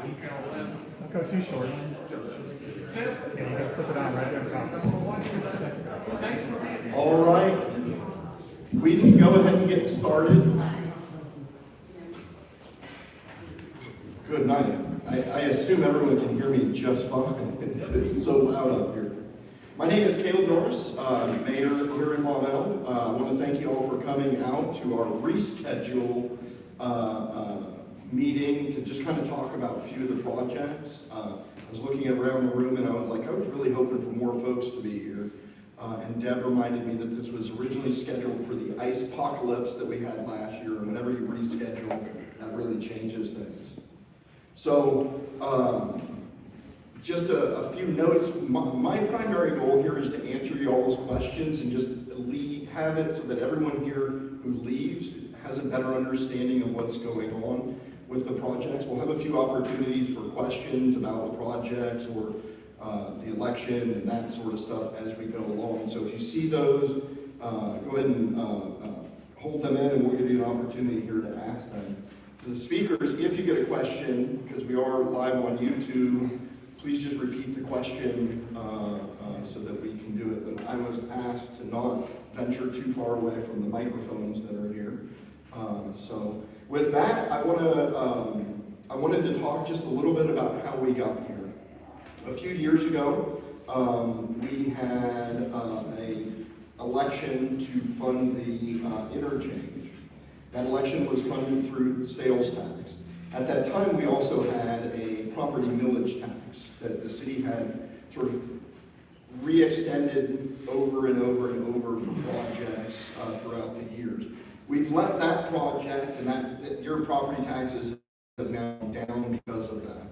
Don't go too short. Yeah, you gotta flip it on right there on top. All right, we can go ahead and get started. Good night. I assume everyone can hear me just fine. It's so loud up here. My name is Caleb Norris, mayor here in Maumelle. I want to thank you all for coming out to our rescheduled meeting to just kind of talk about a few of the projects. I was looking around the room and I was really hoping for more folks to be here. And Deb reminded me that this was originally scheduled for the ice apocalypse that we had last year, and whenever you reschedule, that really changes things. So, just a few notes. My primary goal here is to answer y'all's questions and just have it so that everyone here who leaves has a better understanding of what's going on with the projects. We'll have a few opportunities for questions about the projects or the election and that sort of stuff as we go along. So if you see those, go ahead and hold them in, and we'll give you an opportunity here to ask them. To the speakers, if you get a question, because we are live on YouTube, please just repeat the question so that we can do it. But I was asked to not venture too far away from the microphones that are here. So with that, I wanted to talk just a little bit about how we got here. A few years ago, we had an election to fund the interchange. That election was funded through sales tax. At that time, we also had a property millage tax that the city had sort of re-extended over and over and over for projects throughout the years. We've left that project, and that your property taxes have now down because of that.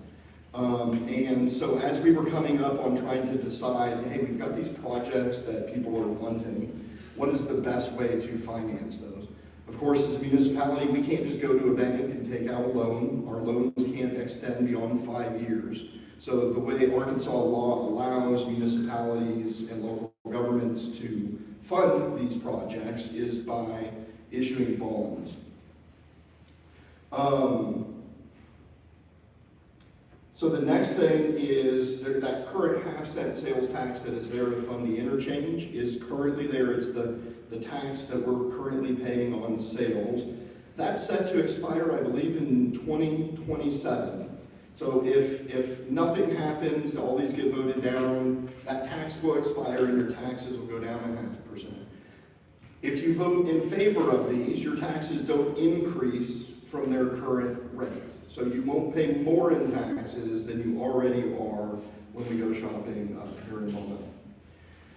And so as we were coming up on trying to decide, hey, we've got these projects that people are wanting, what is the best way to finance those? Of course, as a municipality, we can't just go to a bank and take out a loan. Our loans can't extend beyond 5 years. So the way Arkansas law allows municipalities and local governments to fund these projects is by issuing bonds. So the next thing is that current half-cent sales tax that is there to fund the interchange is currently there. It's the tax that we're currently paying on sales. That's set to expire, I believe, in 2027. So if nothing happens, all these get voted down, that tax will expire and your taxes will go down 0.5%. If you vote in favor of these, your taxes don't increase from their current rate. So you won't pay more in taxes than you already are when we go shopping here in Maumelle.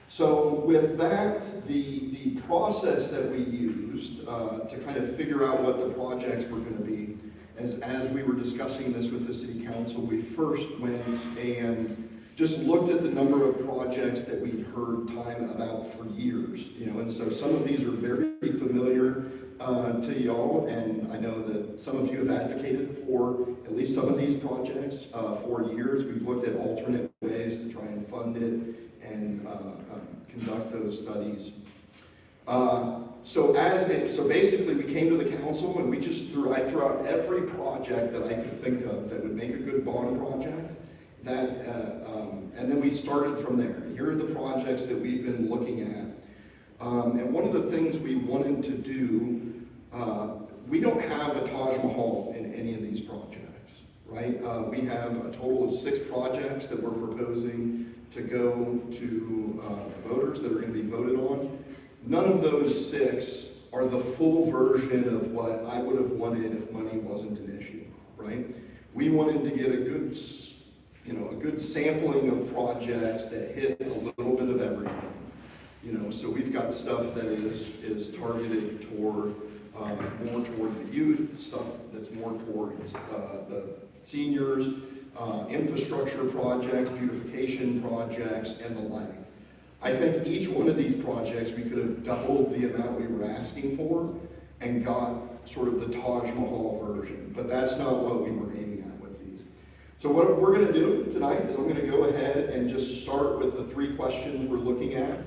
So with that, the process that we used to kind of figure out what the projects were going to be, as we were discussing this with the city council, we first went and just looked at the number of projects that we've heard time about for years, and so some of these are very familiar to y'all, and I know that some of you have advocated for at least some of these projects for years. We've looked at alternate ways to try and fund it and conduct those studies. So basically we came to the council and I threw out every project that I could think of that would make a good bond project. And then we started from there. Here are the projects that we've been looking at. And one of the things we wanted to do, we don't have a Taj Mahal in any of these projects, right? We have a total of 6 projects that we're proposing to go to voters that are going to be voted on. None of those 6 are the full version of what I would have wanted if money wasn't an issue, right? We wanted to get a good sampling of projects that hit a little bit of everything. So we've got stuff that is targeted toward more toward the youth, stuff that's more towards the seniors, infrastructure projects, beautification projects, and the like. I think each one of these projects we could have doubled the amount we were asking for and got sort of the Taj Mahal version, but that's not what we were aiming at with these. So what we're going to do tonight is I'm going to go ahead and just start with the 3 questions we're looking at.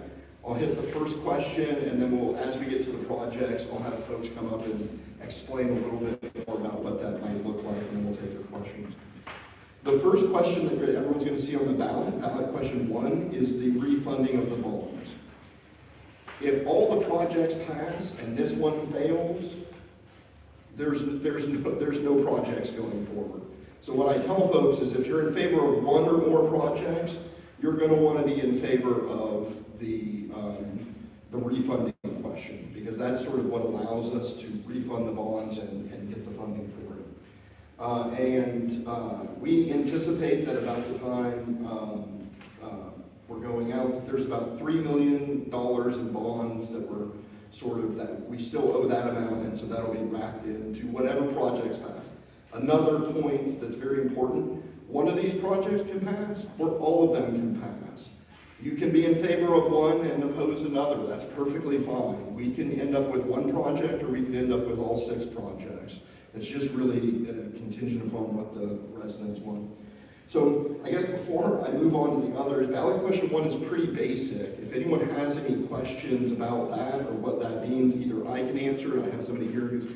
I'll hit the first question, and then as we get to the projects, I'll have folks come up and explain a little bit more about what that might look like, and then we'll take your questions. first question that everyone's going to see on the ballot question 1, is the refunding of the bonds. If all the projects pass and this one fails, there's no projects going forward. So what I tell folks is if you're in favor of one or more projects, you're going to want to be in favor of the refunding question, because that's sort of what allows us to refund the bonds and get the funding for it. We anticipate that about the time we're going out, that there's about $3 million in bonds that we're that we still owe that amount, and so that'll be wrapped into whatever projects pass. Another point that's very important, one of these projects can pass, or all of them can pass. You can be in favor of one and oppose another, that's perfectly fine. We can end up with one project, or we can end up with all 6 projects. It's just really contingent upon what the residents want. So I guess before I move on to the others, ballot question 1 is pretty basic. If anyone has any questions about that or what that means, either I can answer it, I have somebody here who's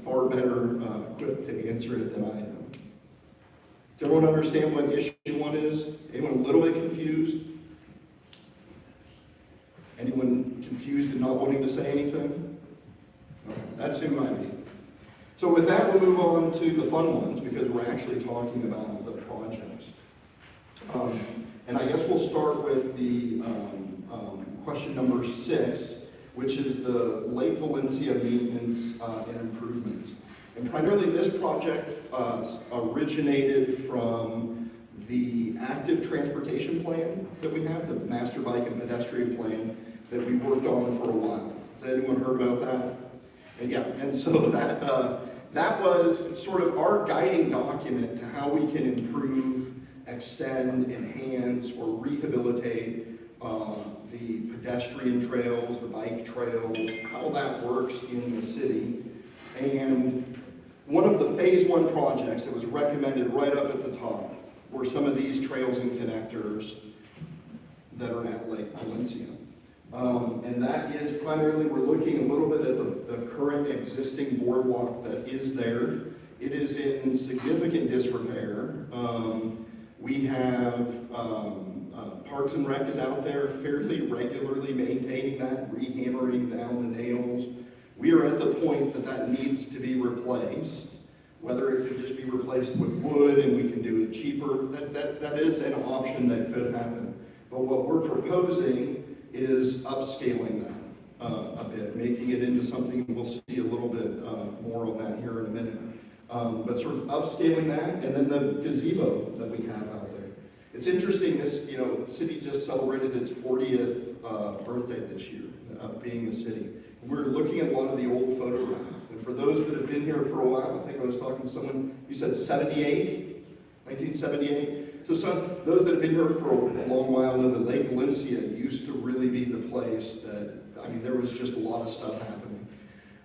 far better equipped to answer it than I am. Does everyone understand what issue 1 is? Anyone a little bit confused? Anyone confused and not wanting to say anything? Okay, that's who I mean. So with that, we'll move on to the fun ones, because we're actually talking about the projects. And I guess we'll start with the question number 6, which is the Lake Valencia maintenance and improvements. And primarily this project originated from the active transportation plan that we have, the master bike and pedestrian plan that we worked on for a while. Has anyone heard about that? And yeah, and so that was sort of our guiding document to how we can improve, extend, enhance, or rehabilitate the pedestrian trails, the bike trails, how that works in the city. And one of the phase 1 projects that was recommended right up at the top were some of these trails and connectors that are at Lake Valencia. And that is primarily, we're looking a little bit at the current existing boardwalk that is there. It is in significant disrepair. We have Parks and Rec is out there fairly regularly maintaining that, rehammering down the nails. We are at the point that needs to be replaced. Whether it could just be replaced with wood and we can do it cheaper, that is an option that could happen. But what we're proposing is upscaling that a bit, making it into something, we'll see a little bit more on that here in a minute. But sort of upscaling that, and then the gazebo that we have out there. It's interesting, the city just celebrated its 40th birthday this year of being a city. We're looking at a lot of the old photographs. And for those that have been here for a while, I think I was talking to someone, you said 1978? So those that have been here for a long while know that Lake Valencia used to really be the place that, there was just a lot of stuff happening.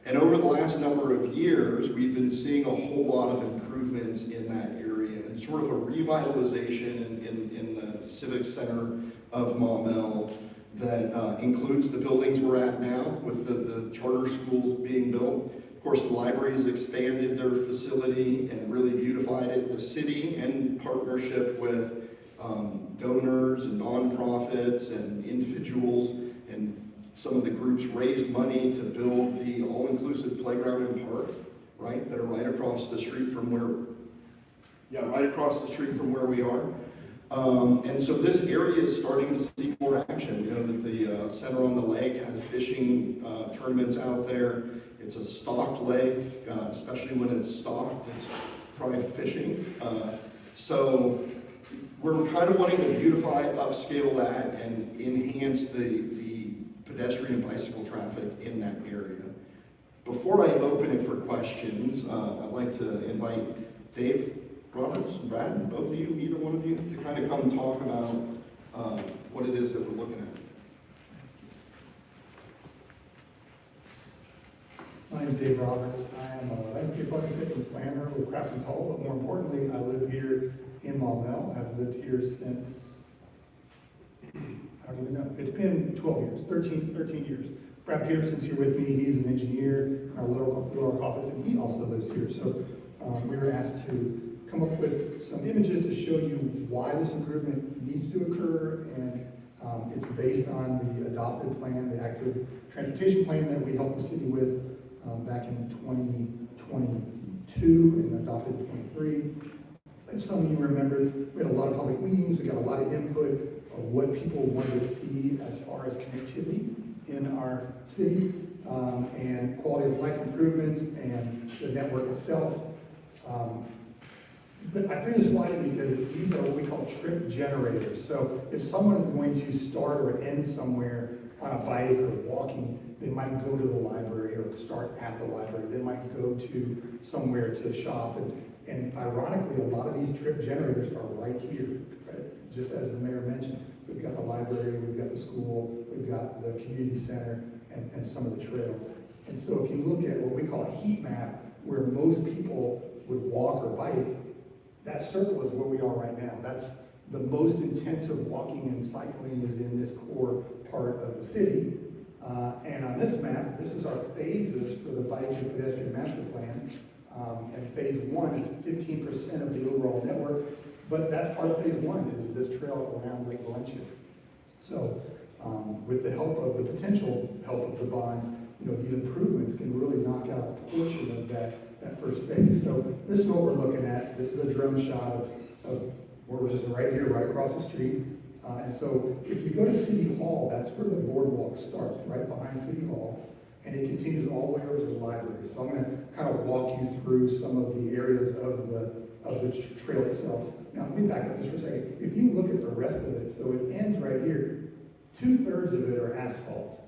And over the last number of years, we've been seeing a whole lot of improvements in that area, and sort of a revitalization in the Civic Center of Maumelle that includes the buildings we're at now, with the charter schools being built. Of course, the library has expanded their facility and really beautified it. The city, in partnership with donors and nonprofits and individuals and some of the groups, raised money to build the all-inclusive playground and park, right? That are right across the street from where we are. And so this area is starting to see more action. You know that the Center on the Lake has fishing tournaments out there. It's a stocked lake, especially when it's stocked, it's probably fishing. So we're kind of wanting to beautify, upscale that, and enhance the pedestrian and bicycle traffic in that area. Before I open it for questions, I'd like to invite Dave Roberts and Brad, both of you, either one of you, to kind of come talk about what it is that we're looking at. My name is Dave Roberts. I am a landscape architect and planner with Craftsman's Hall, but more importantly, I live here in Maumelle. I've lived here since, I don't even know, it's been 12 years, 13 years. Brad Peterson's here with me. He's an engineer in our Little Rock office, and he also lives here. So we were asked to come up with some images to show you why this improvement needs to occur, and it's based on the adopted plan, the active transportation plan that we helped the city with back in 2022 and adopted in 23. If some of you remember, we had a lot of public meetings, we got a lot of input of what people wanted to see as far as connectivity in our city, and quality of life improvements and the network itself. But I threw this slide in because these are what we call trip generators. So if someone is going to start or end somewhere on a bike or walking, they might go to the library or start at the library. They might go to somewhere to shop. And ironically, a lot of these trip generators are right here, right? Just as the mayor mentioned. We've got the library, we've got the school, we've got the community center, and some of the trails. And so if you look at what we call a heat map, where most people would walk or bike, that circle is where we are right now. That's the most intensive walking and cycling is in this core part of the city. And on this map, this is our phases for the bike and pedestrian master plan. And phase 1 is 15% of the overall network, but that's part of phase 1 is this trail around Lake Valencia. So with the help of the potential help of the bond, these improvements can really knock out a portion of that first phase. So this is what we're looking at. This is a drone shot of where we're just right here, right across the street. And so if you go to City Hall, that's where the boardwalk starts, right behind City Hall, and it continues all the way over to the library. So I'm going to kind of walk you through some of the areas of the trail itself. Now, let me back up just for a second. If you look at the rest of it, so it ends right here. 2/3 of it are asphalt,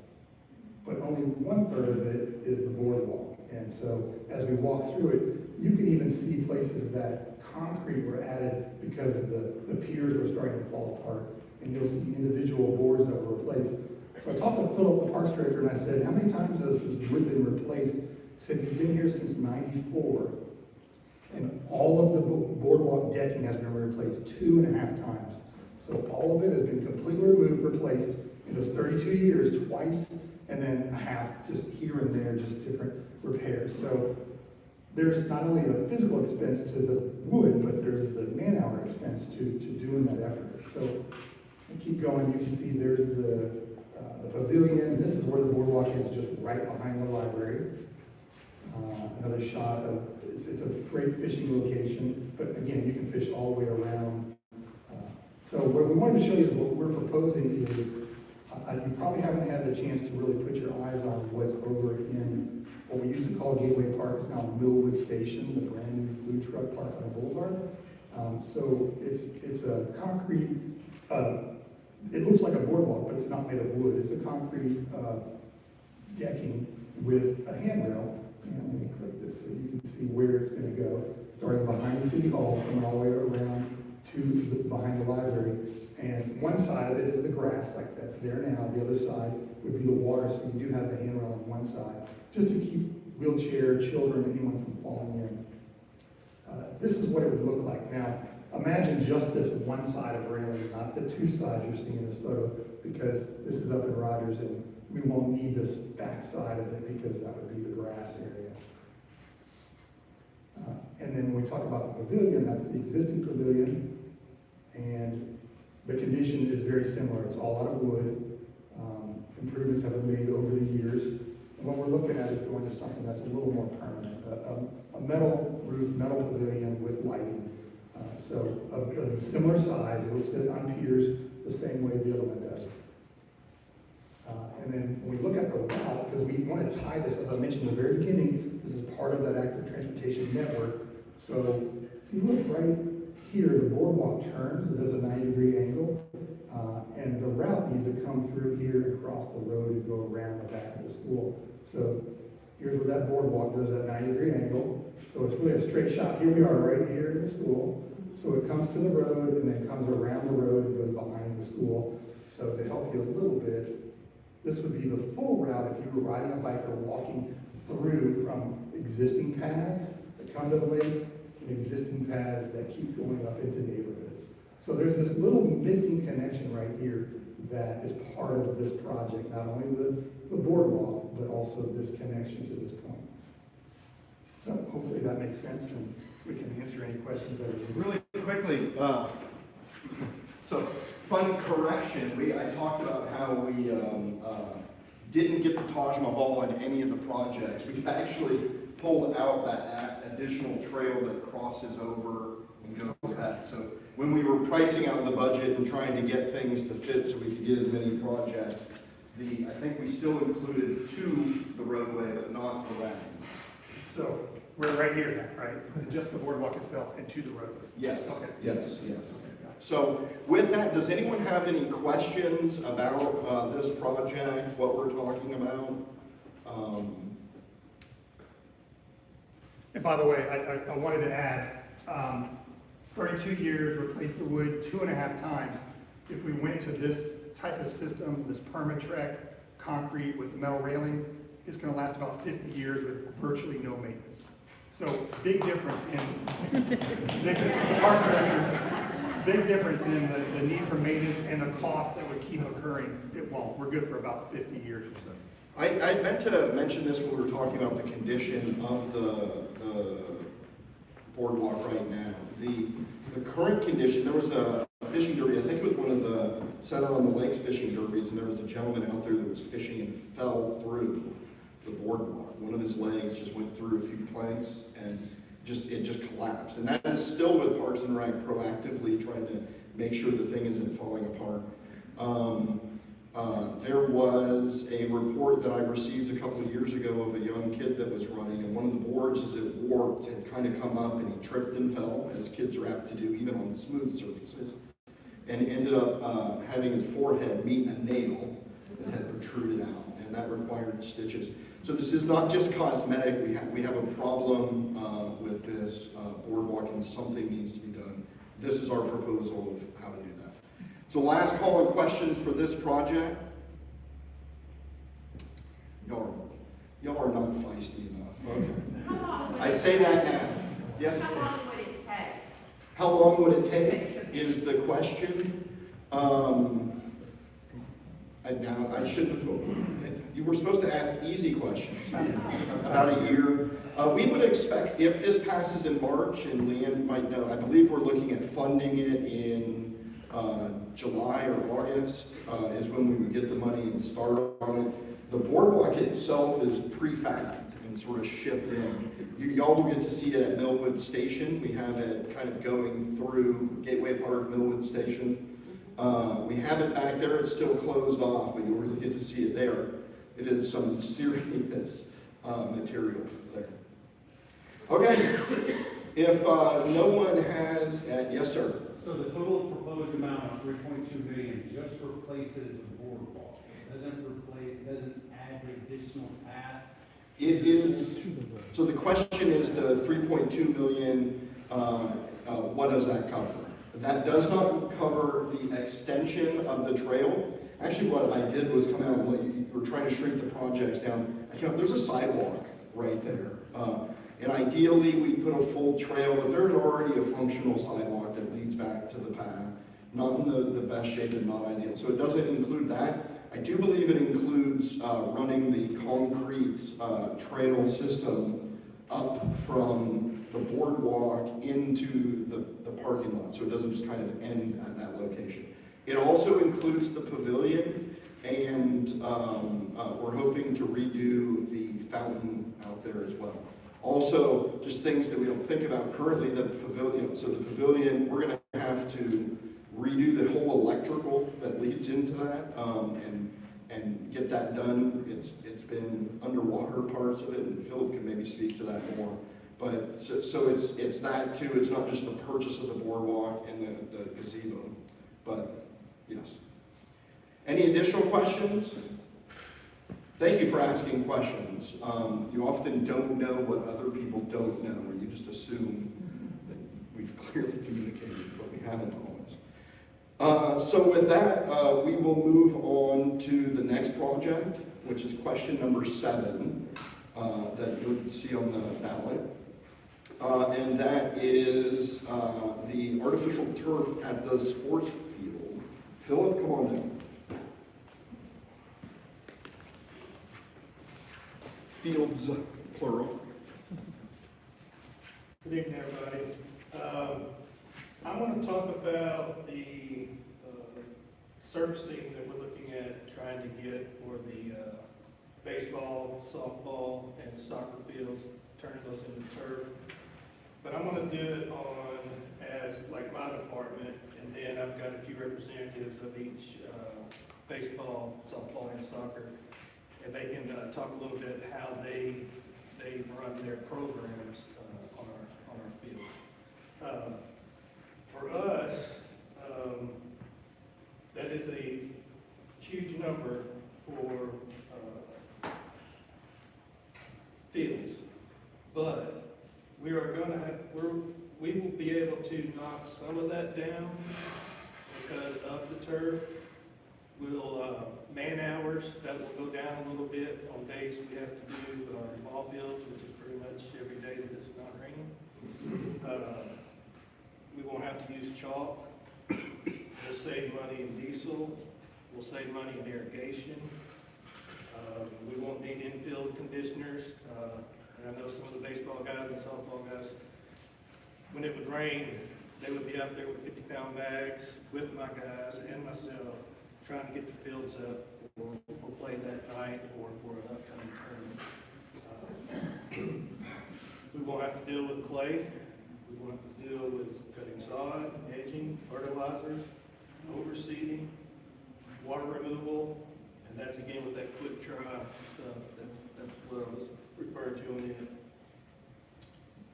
but only 1/3 of it is the boardwalk. And so as we walk through it, you can even see places that concrete were added because the piers were starting to fall apart. And you'll see individual boards that were replaced. So I talked to Philip, the parks director, and I said, how many times has this wood been replaced since he's been here since '94? And all of the boardwalk decking has been replaced 2.5 times. So all of it has been completely removed, replaced in those 32 years twice, and then a half just here and there, just different repairs. So there's not only a physical expense to the wood, but there's the man-hour expense to doing that effort. So keep going, you can see there's the pavilion, and this is where the boardwalk is, just right behind the library. Another shot of, it's a great fishing location, but again, you can fish all the way around. So what we wanted to show you is what we're proposing is, you probably haven't had the chance to really put your eyes on what's over in what we used to call Gateway Park. It's now Millwood Station, the brand new food truck park on the boulevard. So it's a concrete, it looks like a boardwalk, but it's not made of wood. It's a concrete decking with a handrail. And let me click this so you can see where it's going to go. Starting behind City Hall, coming all the way around to behind the library. And one side of it is the grass, like that's there now. The other side would be the water, so you do have the handrail on one side, just to keep wheelchair, children, anyone from falling in. This is what it would look like. Now, imagine just this one side of railing, not the two sides you're seeing in this photo, because this is up in Rogers, and we won't need this back side of it because that would be the grass area. And then when we talk about the pavilion, that's the existing pavilion, and the condition is very similar. It's all out of wood. Improvements have been made over the years. And what we're looking at is going to something that's a little more permanent, a metal roof, metal pavilion with lighting. So of a similar size, it will sit on piers the same way the other one does. And then when we look at the route, because we want to tie this, as I mentioned in the very beginning, this is part of that active transportation network. So if you look right here, the boardwalk turns, it does a 90-degree angle, and the route needs to come through here, across the road, and go around the back of the school. So here's where that boardwalk does that 90-degree angle. So it's really a straight shot. Here we are, right here in the school. So it comes to the road, and then comes around the road and goes behind the school. So to help you a little bit, this would be the full route if you were riding a bike or walking through from existing paths that come to the lake, and existing paths that keep going up into neighborhoods. So there's this little missing connection right here that is part of this project, not only the boardwalk, but also this connection to this point. So hopefully hopefully that makes sense, and we can answer any questions that are. Really quickly, so fun correction, I talked about how we didn't get the Taj Mahal on any of the projects. We actually pulled out that additional trail that crosses over and goes back. So when we were pricing out the budget and trying to get things to fit so we could get as many projects, I think we still included to the roadway, but not the round. So we're right here now, right? Just the boardwalk itself and to the roadway? Yes, Okay. yes, yes. Okay, got it. So with that, does anyone have any questions about this project, what we're talking about? And by the way, I wanted to add, 32 years, replaced the wood 2.5 times. If we went to this type of system, this Permatrek concrete with metal railing, it's gonna last about 50 years with virtually no maintenance. So big difference in, big difference in the need for maintenance and the cost that would keep occurring. It won't. We're good for about 50 years or so. I meant to mention this when we were talking about the condition of the boardwalk right now. The current condition, there was a fishing derby, I think it was one of the Center on the Lakes fishing derbies, and there was a gentleman out there that was fishing and fell through the boardwalk. One of his legs just went through a few planks and it just collapsed. And that is still with Parks and Rec proactively trying to make sure the thing isn't falling apart. There was a report that I received a couple of years ago of a young kid that was running, and one of the boards, as it warped, had kind of come up, and he tripped and fell, as kids are apt to do, even on smooth surfaces, and ended up having his forehead meet a nail that had protruded out, and that required stitches. So this is not just cosmetic. We have a problem with this boardwalk, and something needs to be done. This is our proposal of how to do that. So last call on questions for this project. Y'all are not feisty enough. Okay. I say that now. Yes? How long would it take? How long would it take is the question. I shouldn't have, you were supposed to ask easy questions. About a year. We would expect, if this passes in March, and Leanne might know, I believe we're looking at funding it in July or August is when we would get the money and start on it. The boardwalk itself is prefabbed and sort of shipped in. Y'all will get to see it at Millwood Station. We have it kind of going through Gateway Park, Millwood Station. We have it back there. It's still closed off, but you'll really get to see it there. It is some serious material there. Okay, if no one has, yes, sir. So the total proposed amount of 3.2 million just replaces the boardwalk. It doesn't add the additional path. It is, so the question is the 3.2 million, what does that cover? That does not cover the extension of the trail. Actually, what I did was come out and like, we're trying to shrink the projects down. There's a sidewalk right there. And ideally, we put a full trail, but there's already a functional sidewalk that leads back to the path. Not in the best shape and not ideal. So it doesn't include that. I do believe it includes running the concrete trail system up from the boardwalk into the parking lot. So it doesn't just kind of end at that location. It also includes the pavilion, and we're hoping to redo the fountain out there as well. Also, just things that we don't think about currently, the pavilion. So the pavilion, we're going to have to redo the whole electrical that leads into that, and get that done. It's been underwater parts of it, and Philip can maybe speak to that more. But so it's that too. It's not just the purchase of the boardwalk and the gazebo, but yes. Any additional questions? Thank you for asking questions. You often don't know what other people don't know, or you just assume that we've clearly communicated, but we haven't always. So with that, we will move on to the next project, which is question number 7 that you'll see on the ballot. And that is the artificial turf at the sports field. Philip, come on down. Fields, plural. Good evening, everybody. I'm going to talk about the surfacing that we're looking at trying to get for the baseball, softball, and soccer fields, turning those into turf. But I'm going to do it on, as like my department, and then I've got a few representatives of each baseball, softball, and soccer, and they can talk a little bit how they run their programs on our field. For us, that is a huge number for fields, but we are going to have, we will be able to knock some of that down because of the turf. We'll, man hours, that will go down a little bit on days we have to do ball fields, which is pretty much every day that it's not raining. We won't have to use chalk. We'll save money in diesel. We'll save money in irrigation. We won't need infield conditioners. And I know some of the baseball guys and softball guys, when it would rain, they would be out there with 50-pound bags with my guys and myself, trying to get the fields up for play that night or for an upcoming tournament. We won't have to deal with clay. We won't have to deal with cutting sod, edging, fertilizers, overseeding, water removal, and that's again with that quick dry stuff. That's what I was referring to in it.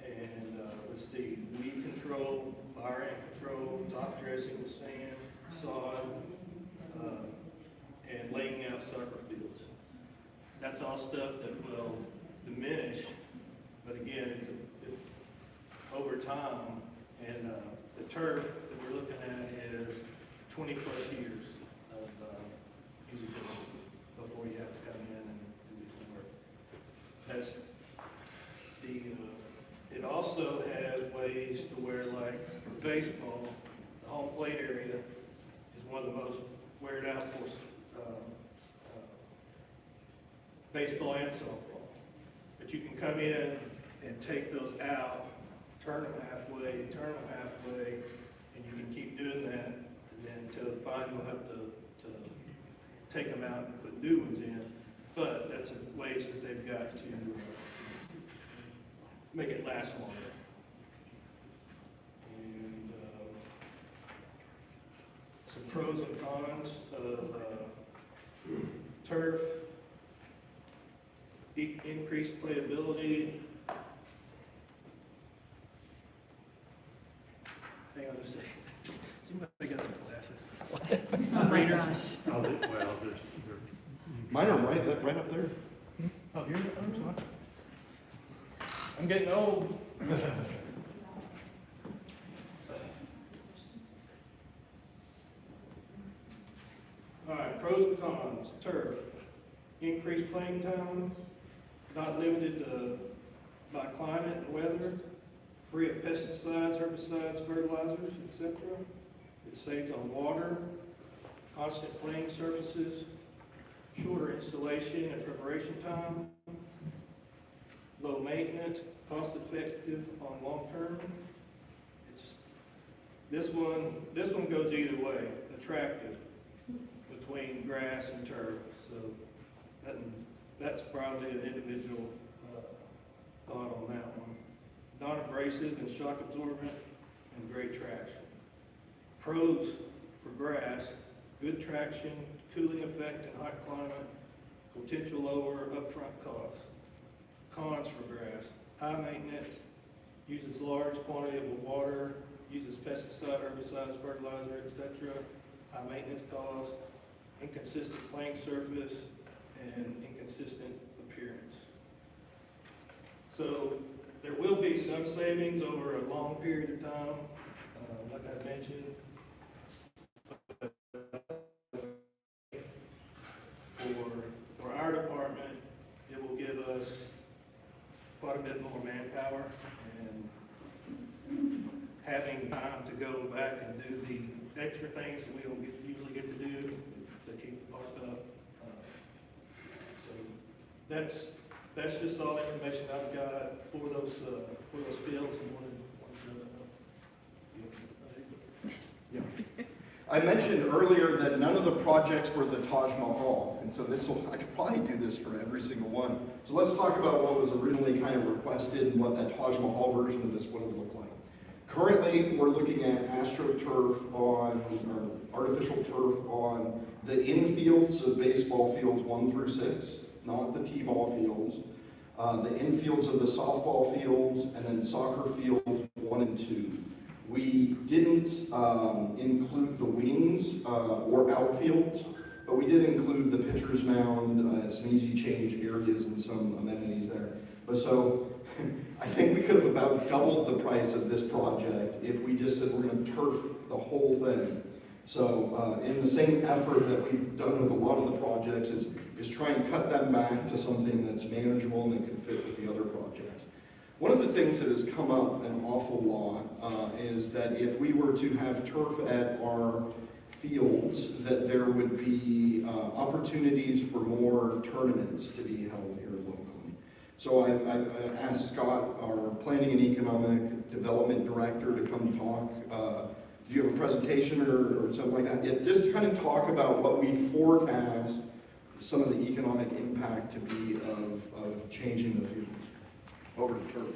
And let's see, weed control, fire ant control, top dressing with sand, sod, and laying out soccer fields. That's all stuff that will diminish, but again, it's over time, and the turf that we're looking at is 20 plus years of usability before you have to come in and do some work. That's the, it also has ways to where, like for baseball, the home plate area is one of the most weared out for baseball and softball. But you can come in and take those out, turn them halfway, and you can keep doing that, and then until finally you'll have to take them out and put new ones in. But that's ways that they've got to make it last longer. And some pros and cons of turf. Increased playability. Hang on a second. Somebody got some glasses. Readers. Well, there's, Mine are right up there. Oh, you're, I'm sorry. I'm getting old. All right, pros and cons. Turf. Increased playing time, not limited by climate and weather, free of pesticides, herbicides, fertilizers, etc. It saves on water, constant playing surfaces, shorter installation and preparation time, low maintenance, cost effective on long term. This one goes either way, attractive between grass and turf. So that's probably an individual thought on that one. Non-abrasive and shock absorbent and great traction. Pros for grass, good traction, cooling effect in hot climate, potential lower upfront costs. Cons for grass, high maintenance, uses large quantity of water, uses pesticide, herbicides, fertilizer, etc. High maintenance costs, inconsistent playing surface, and inconsistent appearance. So there will be some savings over a long period of time, like I mentioned. For our department, it will give us quite a bit more manpower and having time to go back and do the extra things that we don't usually get to do to keep the park up. So that's just all the information I've got for those fields and I mentioned earlier that none of the projects were the Taj Mahal, and so I could probably do this for every single one. So let's talk about what was originally kind of requested and what that Taj Mahal version of this would have looked like. Currently, we're looking at AstroTurf or artificial turf on the infields of baseball fields 1 through 6, not the T-ball fields, the infields of the softball fields, and then soccer fields 1 and 2. We didn't include the wings or outfields, but we did include the pitcher's mound, some easy change areas and some amenities there. But so, I think we could have about doubled the price of this project if we just said we're going to turf the whole thing. So in the same effort that we've done with a lot of the projects is try and cut them back to something that's manageable and that can fit with the other projects. One of the things that has come up an awful lot is that if we were to have turf at our fields, that there would be opportunities for more tournaments to be held here locally. So I asked Scott, our Planning and Economic Development Director, to come talk. Do you have a presentation or something like that? Yeah, just to kind of talk about what we forecast some of the economic impact to be of changing the fields over to turf.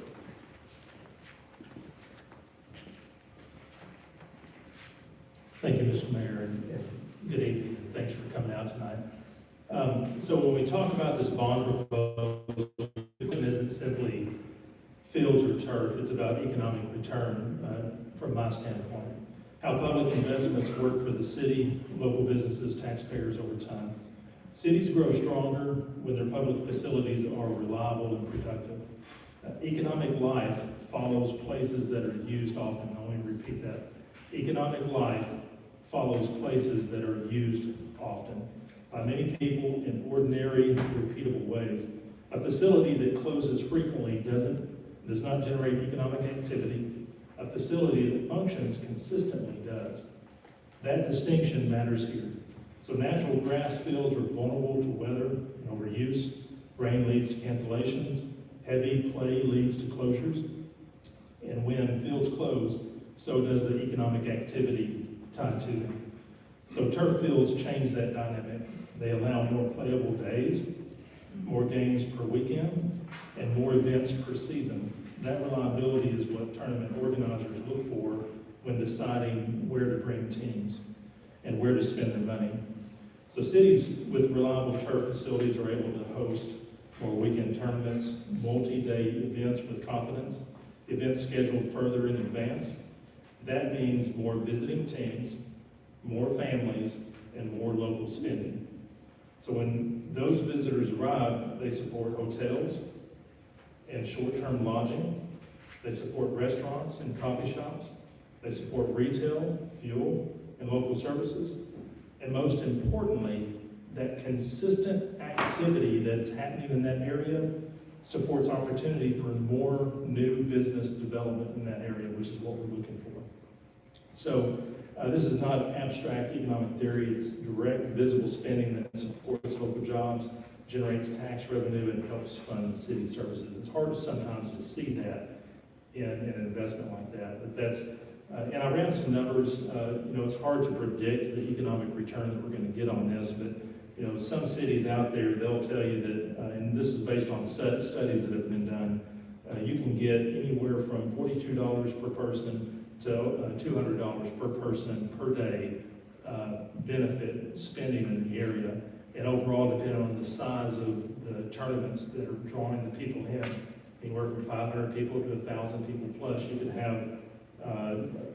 Thank you, Mr. Mayor, and good evening, and thanks for coming out tonight. So when we talk about this bond proposal, it isn't simply fields or turf, it's about economic return from my standpoint. How public investments work for the city, local businesses, taxpayers over time. Cities grow stronger when their public facilities are reliable and productive. Economic life follows places that are used often. Let me repeat that. Economic life follows places that are used often by many people in ordinary, repeatable ways. A facility that closes frequently does not generate economic activity. A facility that functions consistently does. That distinction matters here. So natural grass fields are vulnerable to weather and overuse. Rain leads to cancellations. Heavy play leads to closures. And when fields close, so does the economic activity tied to them. So turf fields change that dynamic. They allow more playable days, more games per weekend, and more events per season. That reliability is what tournament organizers look for when deciding where to bring teams and where to spend their money. So cities with reliable turf facilities are able to host more weekend tournaments, multi-day events with confidence, events scheduled further in advance. That means more visiting teams, more families, and more local spending. So when those visitors arrive, they support hotels and short-term lodging. They support restaurants and coffee shops. They support retail, fuel, and local services. And most importantly, that consistent activity that's happening in that area supports opportunity for more new business development in that area, which is what we're looking for. So this is not abstract economic theory. It's direct, visible spending that supports local jobs, generates tax revenue, and helps fund city services. It's hard sometimes to see that in an investment like that, but that's, and I ran some numbers. It's hard to predict the economic return that we're going to get on this, but some cities out there, they'll tell you that, and this is based on studies that have been done, you can get anywhere from $42 per person to $200 per person per day benefit spending in the area. And overall, depending on the size of the tournaments that are drawing the people in, anywhere from 500 people to 1,000 people plus, you could have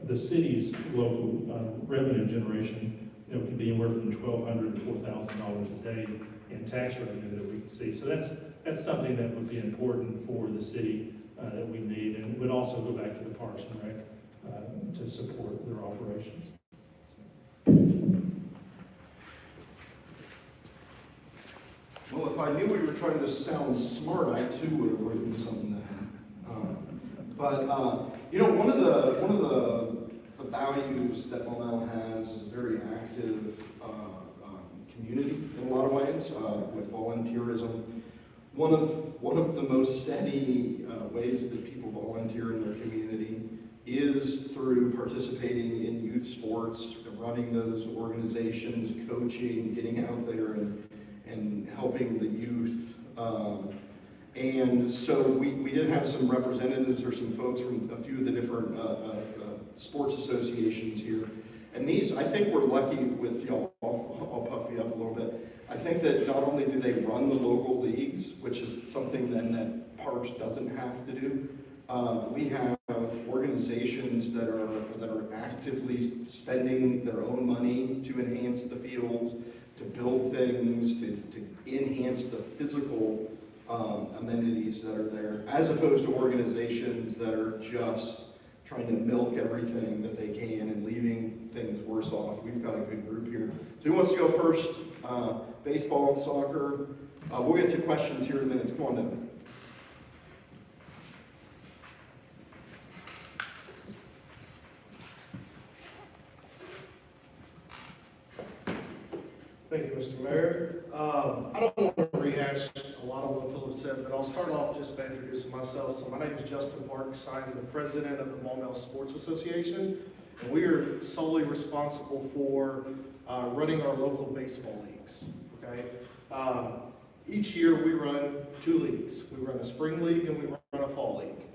the city's local revenue generation, can be anywhere from $1,200 to $4,000 a day in tax revenue that we can see. So that's something that would be important for the city that we need, and would also go back to the Parks and Rec to support their operations. Well, if I knew we were trying to sound smart, I too would have written something down. One of the values that Maumelle has is a very active community in a lot of ways with volunteerism. One of the most steady ways that people volunteer in their community is through participating in youth sports, running those organizations, coaching, getting out there and helping the youth. And so we did have some representatives or some folks from a few of the different sports associations here. And these, I think we're lucky with y'all. I'll puff you up a little bit. I think that not only do they run the local leagues, which is something then that Parks doesn't have to do, we have organizations that are actively spending their own money to enhance the fields, to build things, to enhance the physical amenities that are there, as opposed to organizations that are just trying to milk everything that they can and leaving things worse off. We've got a good group here. So who wants to go first? Baseball, soccer? We'll get to questions here in a minute. Come on down. Thank you, Mr. Mayor. I don't want to rehash a lot of what Philip said, but I'll start off just by introducing myself. So my name is Justin Parks. I'm the president of the Maumelle Sports Association, and we are solely responsible for running our local baseball leagues, okay? Each year we run 2 leagues. We run a spring league and we run a fall league.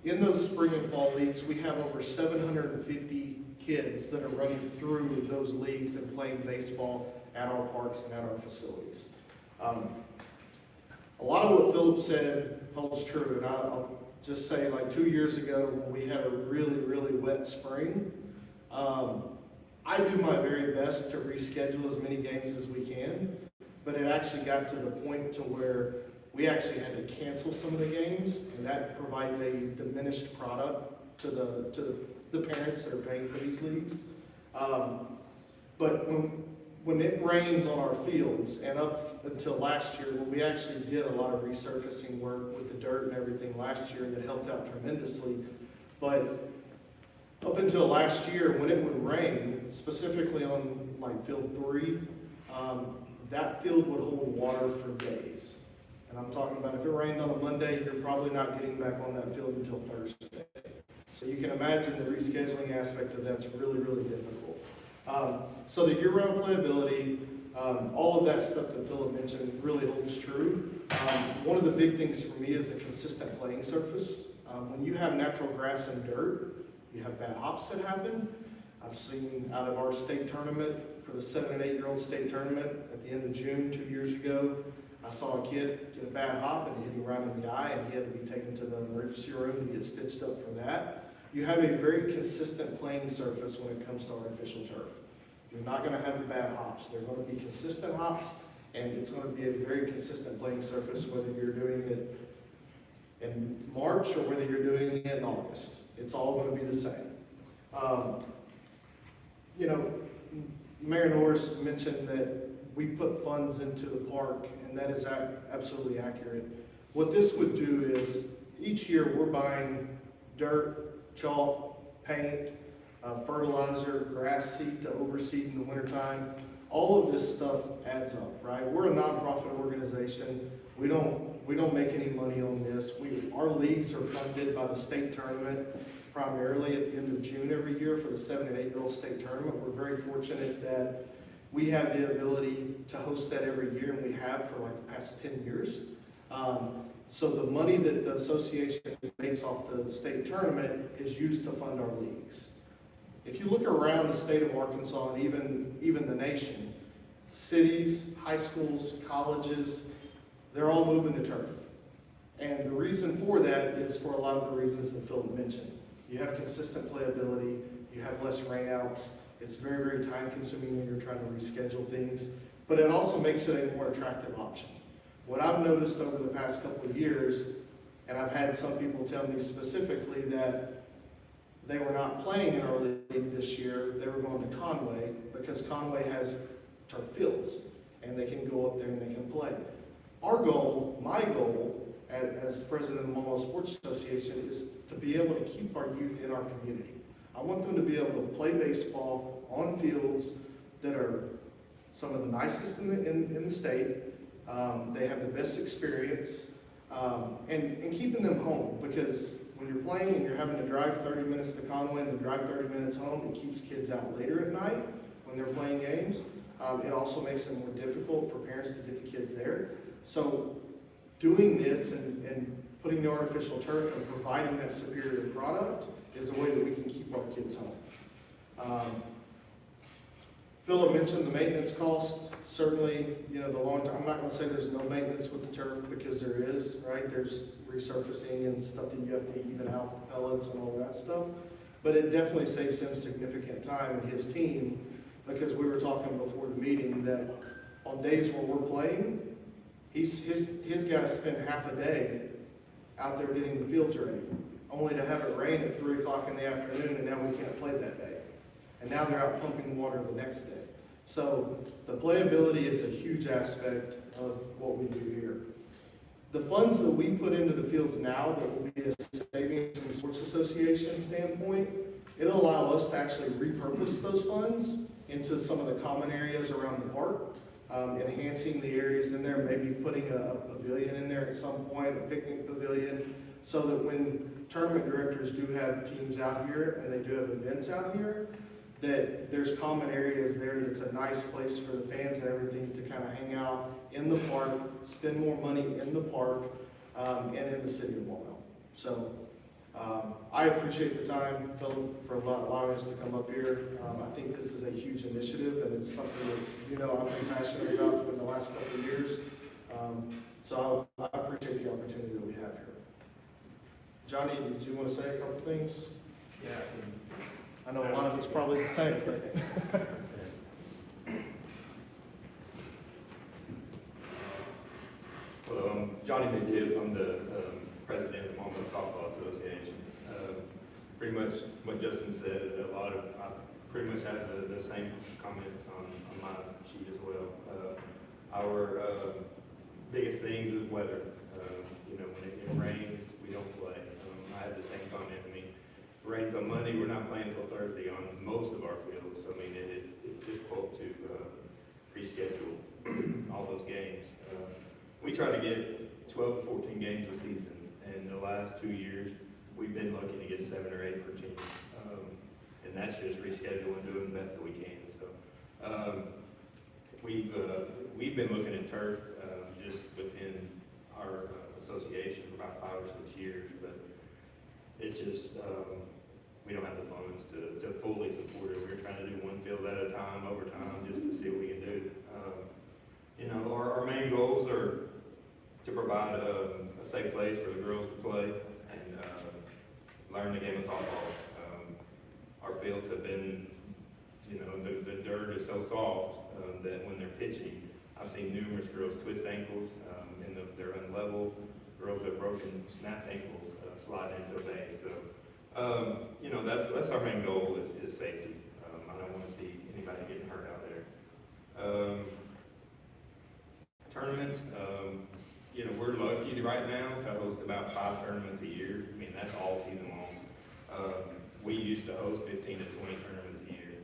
In those spring and fall leagues, we have over 750 kids that are running through those leagues and playing baseball at our parks and at our facilities. A lot of what Philip said holds true, and I'll just say, like 2 years ago, when we had a really, really wet spring, I do my very best to reschedule as many games as we can, but it actually got to the point to where we actually had to cancel some of the games, and that provides a diminished product to the parents that are paying for these leagues. But when it rains on our fields, and up until last year, when we actually did a lot of resurfacing work with the dirt and everything last year, that helped out tremendously. But up until last year, when it would rain, specifically on like field 3, that field would hold water for days. And I'm talking about if it rained on a Monday, you're probably not getting back on that field until Thursday. So you can imagine the rescheduling aspect of that's really, really difficult. So the year-round playability, all of that stuff that Philip mentioned really holds true. One of the big things for me is a consistent playing surface. When you have natural grass and dirt, you have bad hops that happen. I've seen out of our state tournament, for the 7- and 8-year-old state tournament at the end of June 2 years ago, I saw a kid get a bad hop and hit him right in the eye, and he had to be taken to the emergency room to get stitched up for that. You have a very consistent playing surface when it comes to artificial turf. You're not going to have the bad hops. They're going to be consistent hops, and it's going to be a very consistent playing surface, whether you're doing it in March or whether you're doing it in August. It's all going to be the same. You know, Mayor Norris mentioned that we put funds into the park, and that is absolutely accurate. What this would do is, each year we're buying dirt, chalk, paint, fertilizer, grass seed to overseed in the wintertime. All of this stuff adds up, right? We're a nonprofit organization. We don't make any money on this. Our leagues are funded by the state tournament, primarily at the end of June every year for the 7- and 8-year-old state tournament. We're very fortunate that we have the ability to host that every year, and we have for like the past 10 years. So the money that the association makes off the state tournament is used to fund our leagues. If you look around the state of Arkansas and even the nation, cities, high schools, colleges, they're all moving to turf. And the reason for that is for a lot of the reasons that Phil mentioned. You have consistent playability, you have less rainouts, it's very, very time consuming when you're trying to reschedule things, but it also makes it a more attractive option. What I've noticed over the past couple of years, and I've had some people tell me specifically that they were not playing in our league this year, they were going to Conway, because Conway has turf fields, and they can go up there and they can play. Our goal, my goal, as president of the Maumelle Sports Association, is to be able to keep our youth in our community. I want them to be able to play baseball on fields that are some of the nicest in the state. They have the best experience, and keeping them home, because when you're playing and you're having to drive 30 minutes to Conway and then drive 30 minutes home, it keeps kids out later at night when they're playing games. It also makes it more difficult for parents to get the kids there. So doing this and putting the artificial turf and providing that superior product is a way that we can keep our kids home. Philip mentioned the maintenance cost. Certainly, you know, the long term, I'm not gonna say there's no maintenance with the turf, because there is, right? There's resurfacing and stuff that you have to even out the pellets and all that stuff. But it definitely saves him significant time and his team, because we were talking before the meeting that on days where we're playing, his guys spend half a day out there getting the fields ready, only to have it rain at 3 o'clock in the afternoon, and now we can't play that day. And now they're out pumping water the next day. So the playability is a huge aspect of what we do here. The funds that we put into the fields now, that will be a savings from the Sports Association standpoint, it'll allow us to actually repurpose those funds into some of the common areas around the park, enhancing the areas in there, maybe putting a pavilion in there at some point, a picnic pavilion, so that when tournament directors do have teams out here and they do have events out here, that there's common areas there that's a nice place for the fans and everything to kind of hang out in the park, spend more money in the park, and in the city of Walnut. So I appreciate the time, Philip, for allowing us to come up here. I think this is a huge initiative, and it's something that, you know, I've been passionate about for the last couple of years. So I appreciate the opportunity that we have here. Johnny, did you want to say a couple things? Yeah. I know a lot of it's probably the same, but. Well, Johnny McGibb, I'm the president of the Walnut Softball Association. Pretty much what Justin said, I pretty much have the same comments on my sheet as well. Our biggest things is weather. You know, when it rains, we don't play. I had the same comment. I mean, it rains on Monday, we're not playing until Thursday on most of our fields. So, I mean, it's difficult to reschedule all those games. We try to get 12 to 14 games a season, and the last 2 years, we've been lucky to get 7 or 8 per team. And that's just rescheduling, doing the best that we can. So we've been looking at turf just within our association for about 5 or 6 years, but it's just, we don't have the funds to fully support it. We're trying to do one field at a time, over time, just to see what we can do. You know, our main goals are to provide a safe place for the girls to play and learn the game of softball. Our fields have been, you know, the dirt is so soft that when they're pitching, I've seen numerous girls twist ankles and they're unlevel. Girls have broken, snapped ankles, slide into the base. So, you know, that's our main goal is safety. I don't want to see anybody getting hurt out there. Tournaments, you know, we're lucky right now to host about 5 tournaments a year. I mean, that's all season long. We used to host 15 to 20 tournaments a year.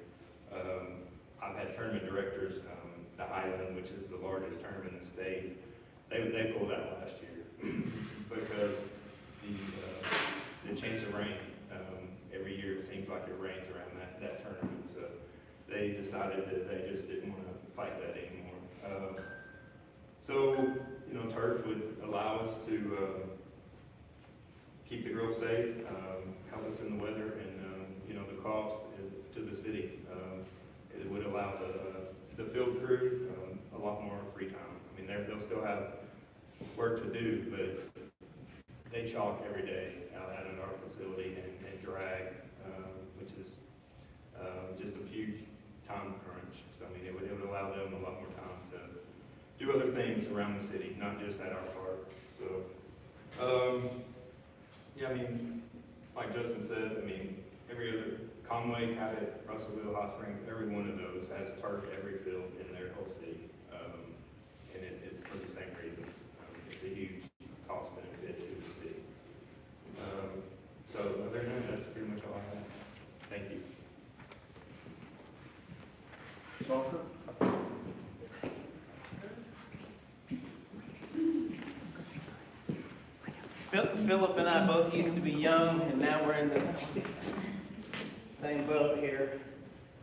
I've had tournament directors, the Highland, which is the largest tournament in the state, they pulled out last year because the chance of rain, every year it seems like it rains around that tournament. So they decided that they just didn't want to fight that anymore. So, you know, turf would allow us to keep the girls safe, help us in the weather, and, you know, the cost to the city. It would allow the field crew a lot more free time. I mean, they'll still have work to do, but they chalk every day out at our facility and drag, which is just a huge time crunch. So, I mean, it would allow them a lot more time to do other things around the city, not just at our park. So, yeah, I mean, like Justin said, I mean, every other, Conway, Cabot, Russellville, Hot Springs, every one of those has turf every field in their whole city. And it's for the same reasons. It's a huge cost benefit to the city. So other than that, that's pretty much all I have. Thank you. Soccer? Philip and I both used to be young, and now we're in the same boat here.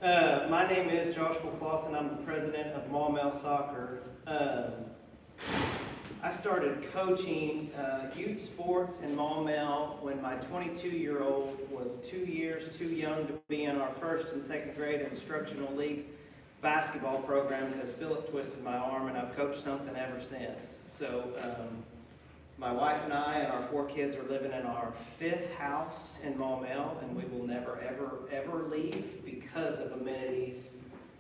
My name is Joshua Clausen. I'm the president of Maumelle Soccer. I started coaching youth sports in Maumelle when my 22-year-old was 2 years too young to be in our first and second grade instructional league basketball program because Philip twisted my arm, and I've coached something ever since. So my wife and I and our 4 kids are living in our 5th house in Maumelle, and we will never, ever, ever leave because of amenities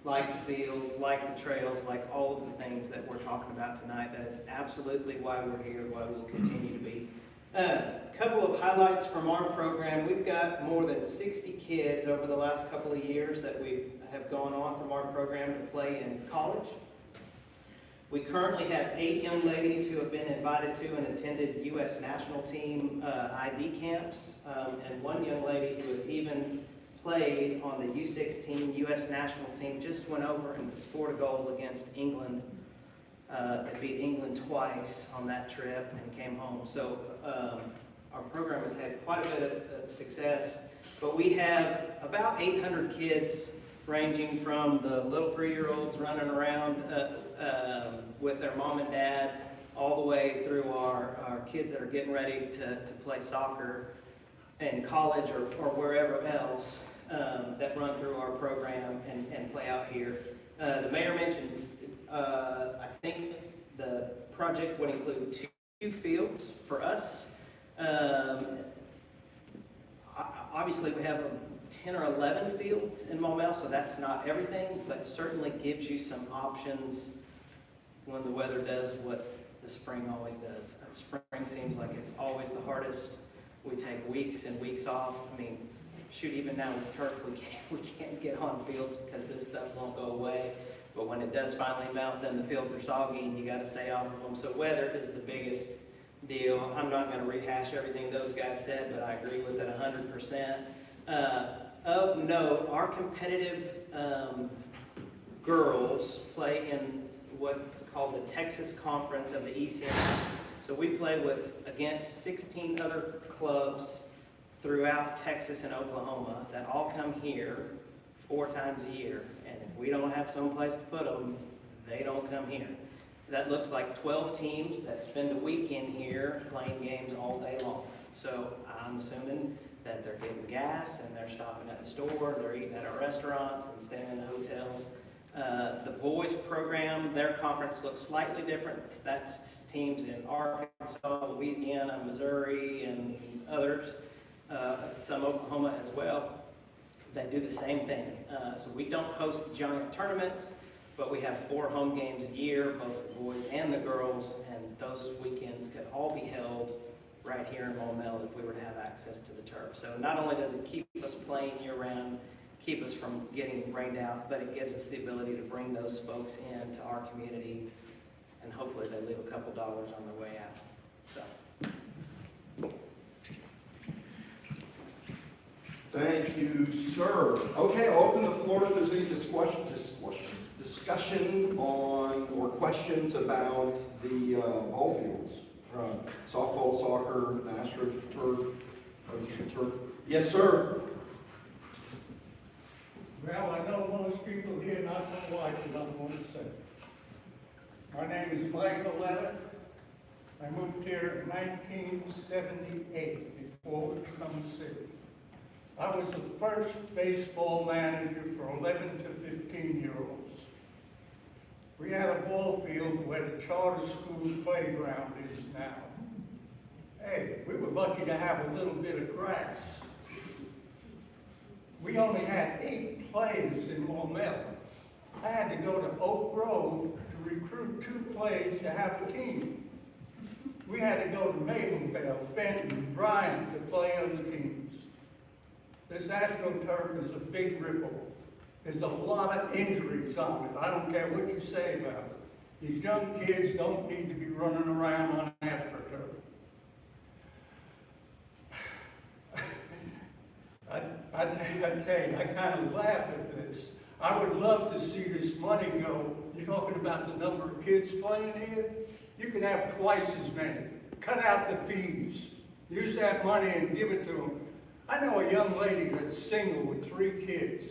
like the fields, like the trails, like all of the things that we're talking about tonight. That is absolutely why we're here, why we'll continue to be. A couple of highlights from our program. We've got more than 60 kids over the last couple of years that we have gone on from our program to play in college. We currently have 8 young ladies who have been invited to and attended U.S. national team ID camps, and 1 young lady who has even played on the U16 U.S. national team, just went over and scored a goal against England. They beat England twice on that trip and came home. So our program has had quite a bit of success, but we have about 800 kids ranging from the little 3-year-olds running around with their mom and dad, all the way through our kids that are getting ready to play soccer in college or wherever else that run through our program and play out here. The mayor mentioned, I think the project would include 2 fields for us. Obviously, we have 10 or 11 fields in Maumelle, so that's not everything, but certainly gives you some options when the weather does what the spring always does. Spring seems like it's always the hardest. We take weeks and weeks off. I mean, shoot, even now with turf, we can't get on fields because this stuff won't go away. But when it does finally melt, then the fields are soggy and you got to stay off of them. So weather is the biggest deal. I'm not going to rehash everything those guys said, but I agree with it 100%. Of note, our competitive girls play in what's called the Texas Conference of the ECM. So we play against 16 other clubs throughout Texas and Oklahoma that all come here 4 times a year. And if we don't have some place to put them, they don't come here. That looks like 12 teams that spend a weekend here playing games all day long. So I'm assuming that they're getting gas and they're stopping at the store, they're eating at our restaurants and staying in the hotels. The boys program, their conference looks slightly different. That's teams in Arkansas, Louisiana, Missouri, and others, some Oklahoma as well, that do the same thing. So we don't host giant tournaments, but we have 4 home games a year, both the boys and the girls, and those weekends could all be held right here in Maumelle if we were to have access to the turf. So not only does it keep us playing year-round, keep us from getting rained out, but it gives us the ability to bring those folks into our community, and hopefully they leave a couple dollars on their way out. So. Thank you, sir. Okay, I'll open the floor if there's any discussion on or questions about the ball fields. Softball, soccer, astroturf, turf. Yes, sir. Well, I know most people here not gonna like what I'm going to say. My name is Michael Levitt. I moved here in 1978 before we become a city. I was the first baseball manager for 11 to 15-year-olds. We had a ball field where the charter school playground is now. Hey, we were lucky to have a little bit of grass. We only had 8 players in Maumelle. I had to go to Oak Grove to recruit 2 players to have a team. We had to go to Mabelville, Benton, Bryant to play other teams. This AstroTurf is a big ripple. There's a lot of injuries on it. I don't care what you say about it. These young kids don't need to be running around on AstroTurf. I tell you, I kind of laugh at this. I would love to see this money go. You're talking about the number of kids playing here? You could have twice as many. Cut out the fees. use that money and give it to them. I know a young lady that's single with 3 kids.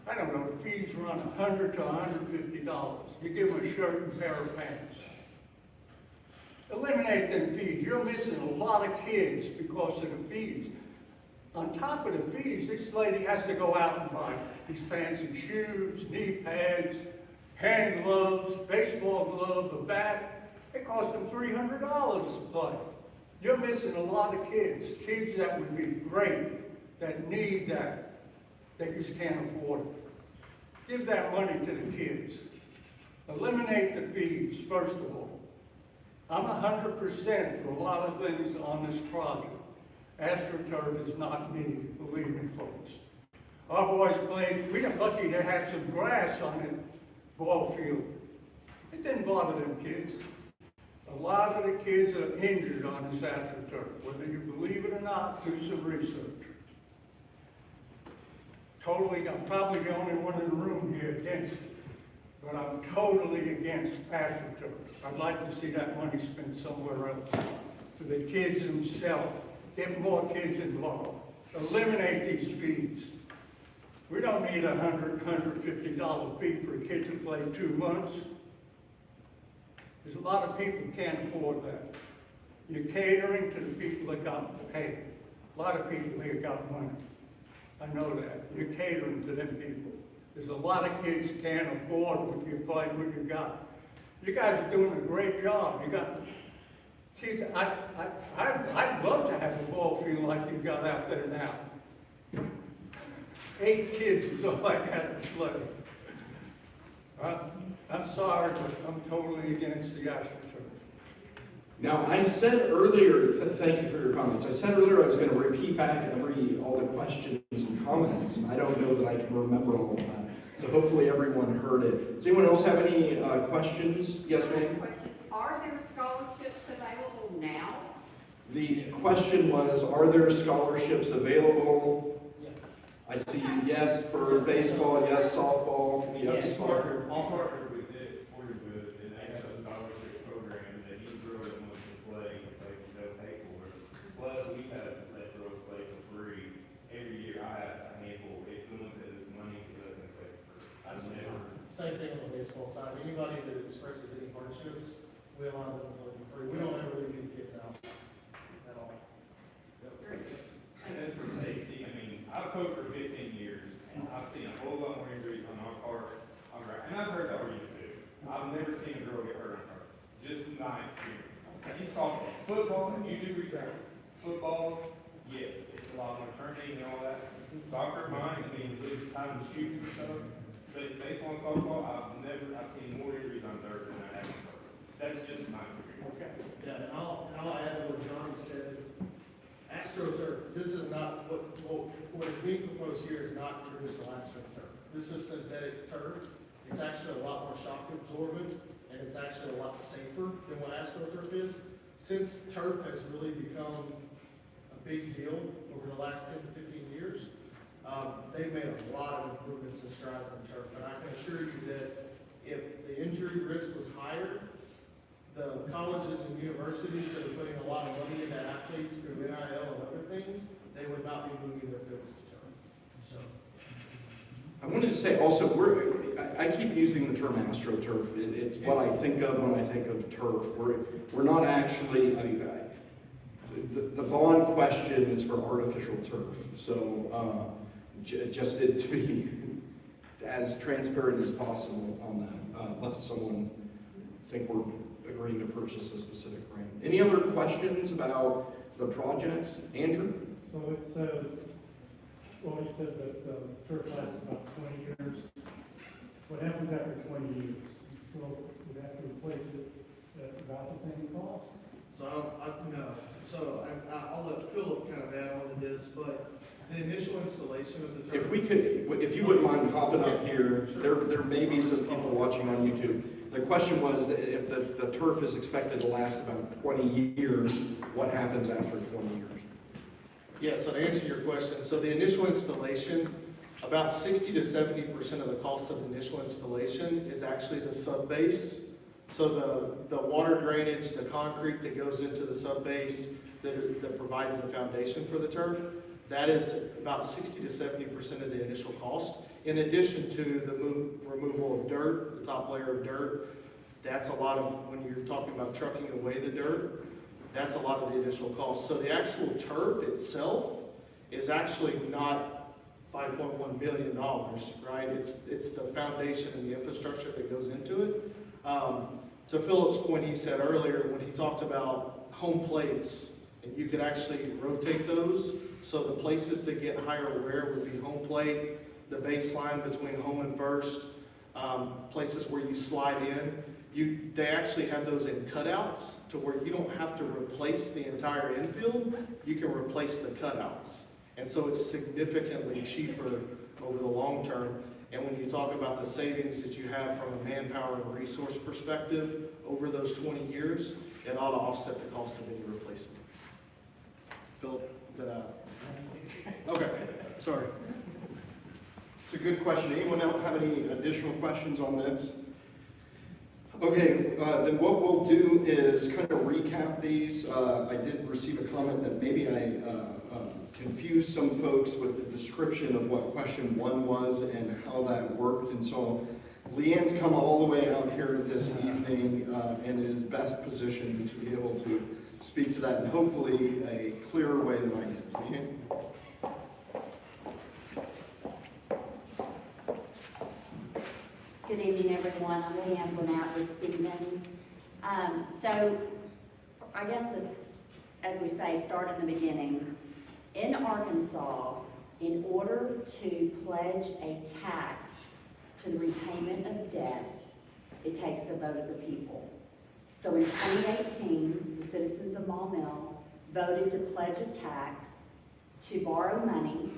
I don't know, the fees run $100 to $150. You give them a shirt and pair of pants. Eliminate them fees. You're missing a lot of kids because of the fees. On top of the fees, this lady has to go out and buy these fancy shoes, knee pads, hand gloves, baseball glove, a bat. It costs them $300 to play. You're missing a lot of kids that would be great, that need that, that just can't afford it. Give that money to the kids. Eliminate the fees, first of all. I'm 100% for a lot of things on this project. AstroTurf is not needed, believe me, folks. Our boys played, we are lucky to have some grass on it, ball field. It didn't bother them kids. A lot of the kids are injured on this AstroTurf. Whether you believe it or not, do some research. Totally, I'm probably the only one in the room here against it, but I'm totally against AstroTurf. I'd like to see that money spent somewhere else, for the kids themselves. Get more kids involved. Eliminate these fees. We don't need $150 fee for a kid to play 2 months. There's a lot of people who can't afford that. You're catering to the people that got paid. A lot of people here got money. I know that. You're catering to them people. There's a lot of kids who can't afford what you play, what you got. You guys are doing a great job. You got kids. I'd love to have a ball field like you got out there now. 8 kids is all I got to play. I'm sorry, but I'm totally against the AstroTurf. Now, I said earlier, thank you for your comments. I said earlier I was going to repeat back all the questions and comments, and I don't know that I can remember all of that. So hopefully everyone heard it. Does anyone else have any questions? Yes, ma'am? Are there scholarships available now? The question was, are there scholarships available? I see yes for baseball, yes softball, yes soccer. I'll partner with it, Sporting Goods, and they have a scholarship program that each girl that wants to play, they'll pay for it. Plus, we have let girls play for free. Every year I have a handful, if someone says it's money, we let them play for free. I've never. Same thing on the baseball side. Anybody that expresses any hardships, we allow them to play for free. We don't ever leave any kids out at all. And then for safety, I mean, I've coached for 15 years, and I've seen a whole lot more injuries on our part, and I've heard that argument too. I've never seen a girl get hurt on her, just my experience. In softball, football, you do return. Football, yes, it's a lot more turning and all that. Soccer, fine, I mean, it's time to shoot and stuff. But baseball and softball, I've seen more injuries on dirt than I have on turf. That's just my experience. Okay. Yeah, and I'll add to what Johnny said. AstroTurf, this is not, what is being proposed here is not traditional AstroTurf. This is synthetic turf. It's actually a lot more shock absorbent, and it's actually a lot safer than what AstroTurf is. Since turf has really become a big deal over the last 10 to 15 years, they've made a lot of improvements and strides in turf. And I can assure you that if the injury risk was higher, the colleges and universities that are putting a lot of money into athletes through NIL and other things, they would not be moving their fields to turf. So, I wanted to say also, I keep using the term AstroTurf. It's what I think of when I think of turf. We're not actually, I mean, the bond question is for artificial turf. So just to be as transparent as possible on that, lest someone think we're agreeing to purchase a specific brand. Any other questions about the projects? Andrew? So it says, well, you said that the turf lasts about 20 years. What happens after 20 years? Will we have to replace it at about the same cost? So I'll let Philip kind of add on to this, but the initial installation of the turf. If you wouldn't mind hopping up here, there may be some people watching on YouTube. The question was that if the turf is expected to last about 20 years, what happens after 20 years? Yeah, so to answer your question, so the initial installation, about 60 to 70% of the cost of the initial installation is actually the sub-base. So the water drainage, the concrete that goes into the sub-base, that provides the foundation for the turf. That is about 60 to 70% of the initial cost. In addition to the removal of dirt, the top layer of dirt, that's a lot of, when you're talking about trucking away the dirt, that's a lot of the additional cost. So the actual turf itself is actually not $5.1 million, right? It's the foundation and the infrastructure that goes into it. To Philip's point, he said earlier when he talked about home plates, and you could actually rotate those, so the places that get higher wear would be home plate, the baseline between home and first, places where you slide in. They actually have those in cutouts to where you don't have to replace the entire infield, you can replace the cutouts. And so it's significantly cheaper over the long term. And when you talk about the savings that you have from a manpower and resource perspective over those 20 years, it ought to offset the cost of any replacement. Philip, okay, sorry. It's a good question. Anyone else have any additional questions on this? Okay, then what we'll do is kind of recap these. I did receive a comment that maybe I confused some folks with the description of what question 1 was and how that worked. And so Leanne's come all the way out here this evening and is best positioned to be able to speak to that in hopefully a clearer way than I did. Leanne? Good evening, everyone. I'm Leanne Gwinnett with Stevens. So I guess as we say, start in the beginning. In Arkansas, in order to pledge a tax to the repayment of debt, it takes the vote of the people. So in 2018, the citizens of Maumelle voted to pledge a tax to borrow money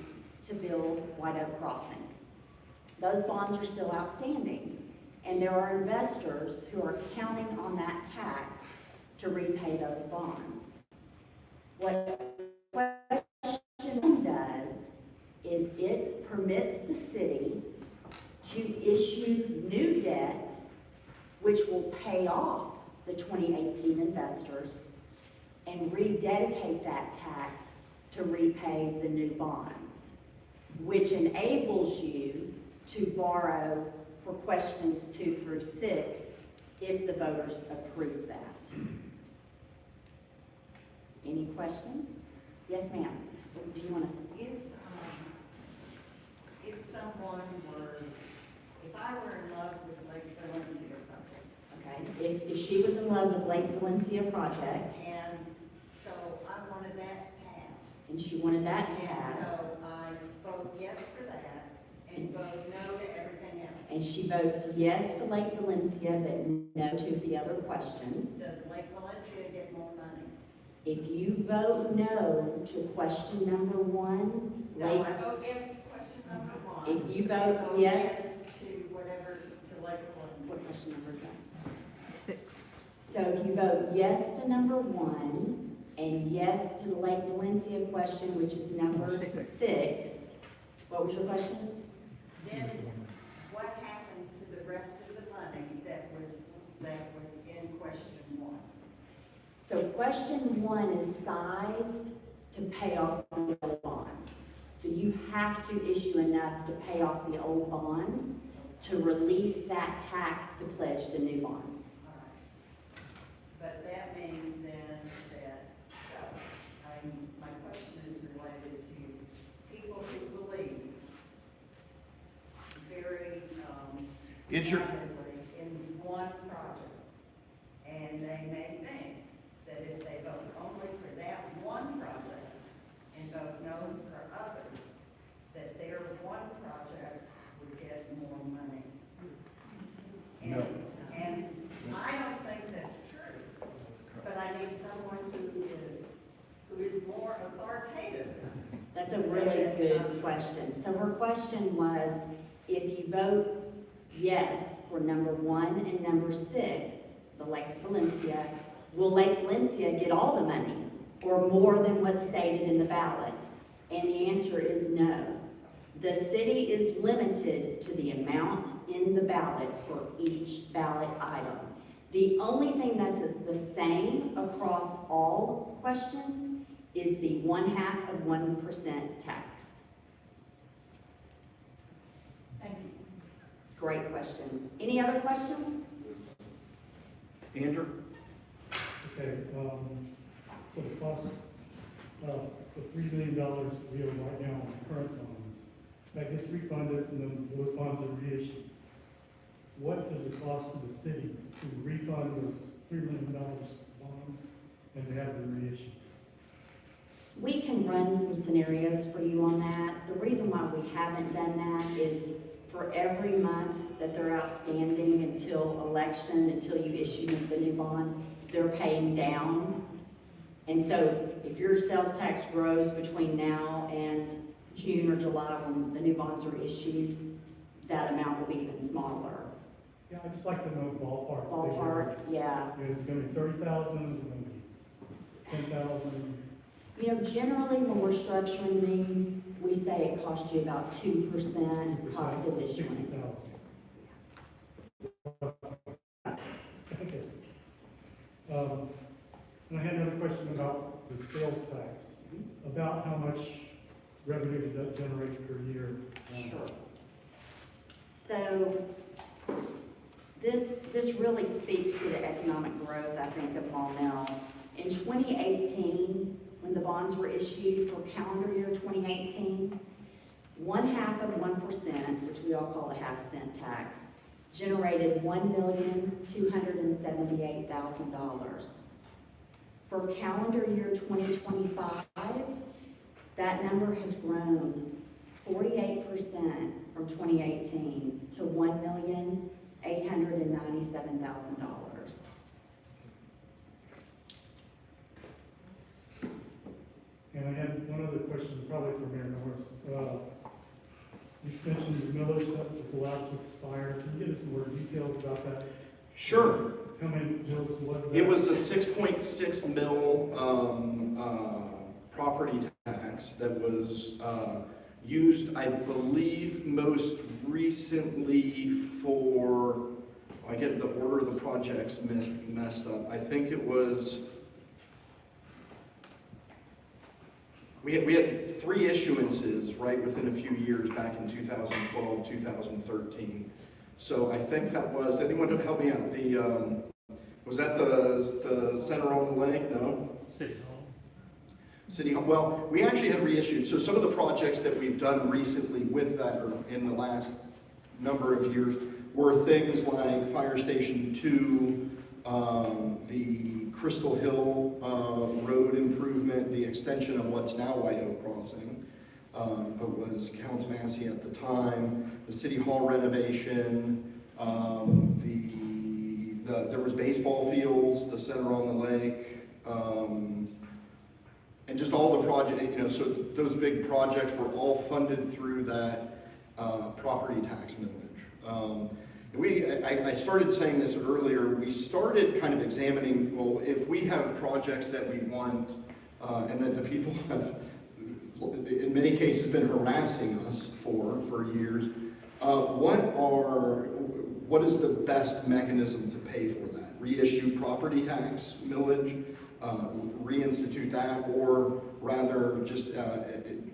to build White Oak Crossing. Those bonds are still outstanding, and there are investors who are counting on that tax to repay those bonds. What question does is it permits the city to issue new debt, which will pay off the 2018 investors and rededicate that tax to repay the new bonds, which enables you to borrow for questions 2 through 6 if the voters approve that. Any questions? Yes, ma'am. Do you want to? If someone were, if I were in love with Lake Valencia project. Okay, if she was in love with Lake Valencia project, And so I wanted that to pass. and she wanted that to And pass, so I vote yes for that and vote no to everything else. and she votes yes to Lake Valencia, but no to the other questions. Does Lake Valencia get more money? If you vote no to question number 1, No, I vote yes to question number 1. if you vote yes, To whatever, to Lake Valencia. what question number is that? 6. So if you vote yes to number 1 and yes to the Lake Valencia question, which is number 6, what was your question? Then what happens to the rest of the money that was in question 1? So question 1 is sized to pay off the old bonds. So you have to issue enough to pay off the old bonds to release that tax to pledge to new bonds. All right. But that means then that, my question is related to people who believe very, It's your- adamantly in one project. And they may think that if they vote only for that one project and vote no for others, that their one project would get more money. No. And I don't think that's true, but I need someone who is more authoritative. That's a really good question. So her question was, if you vote yes for number 1 and number 6, the Lake Valencia, will Lake Valencia get all the money or more than what's stated in the ballot? And the answer is no. The city is limited to the amount in the ballot for each ballot item. The only thing that's the same across all questions is the 0.5% tax. Thank you. Great question. Any other questions? Andrew? Okay, so the cost, the $3 million we owe right now on current bonds, that gets refunded and then those bonds are reissued. What does it cost to the city to refund those $3 million bonds and to have them reissued? We can run some scenarios for you on that. The reason why we haven't done that is for every month that they're outstanding until election, until you issue the new bonds, they're paying down. And so if your sales tax grows between now and June or July when the new bonds are issued, that amount will be even smaller. Yeah, I'd just like to know ballpark. Ballpark, yeah. Is it gonna be 30,000, is it gonna be 10,000? You know, generally when we're structuring these, we say it costs you about 2% cost of issuance. 60,000. Okay. And I had another question about the sales tax. About how much revenue does that generate per year? Sure. So this really speaks to the economic growth, I think, of Maumelle. In 2018, when the bonds were issued for calendar year 2018, 0.5%, which we all call the half-cent tax, generated $1,278,000. For calendar year 2025, that number has grown 48% from 2018 to $1,897,000. And I had one other question, probably for Mayor Norris. You mentioned the millage that was allowed to expire. Can you give us some more details about that? Sure. How many mills was that? It was a 6.6 mil property tax that was used, I believe, most recently for, I get the order of the projects messed up. I think it was, we had 3 issuances right within a few years back in 2012, 2013. So I think that was, anyone to help me out? Was that the Center on the Lake? No? City Hall. City Hall. Well, we actually had reissued. So some of the projects that we've done recently with that, or in the last number of years, were things like Fire Station 2, the Crystal Hill Road improvement, the extension of what's now White Oak Crossing. It was Counts Massey at the time, the City Hall renovation, there was baseball fields, the Center on the Lake, and just all the projects, so those big projects were all funded through that property tax millage. I started saying this earlier, we started kind of examining, well, if we have projects that we want, and that the people have, in many cases, been harassing us for years, what is the best mechanism to pay for that? Reissue property tax millage, reinstitute that, or rather just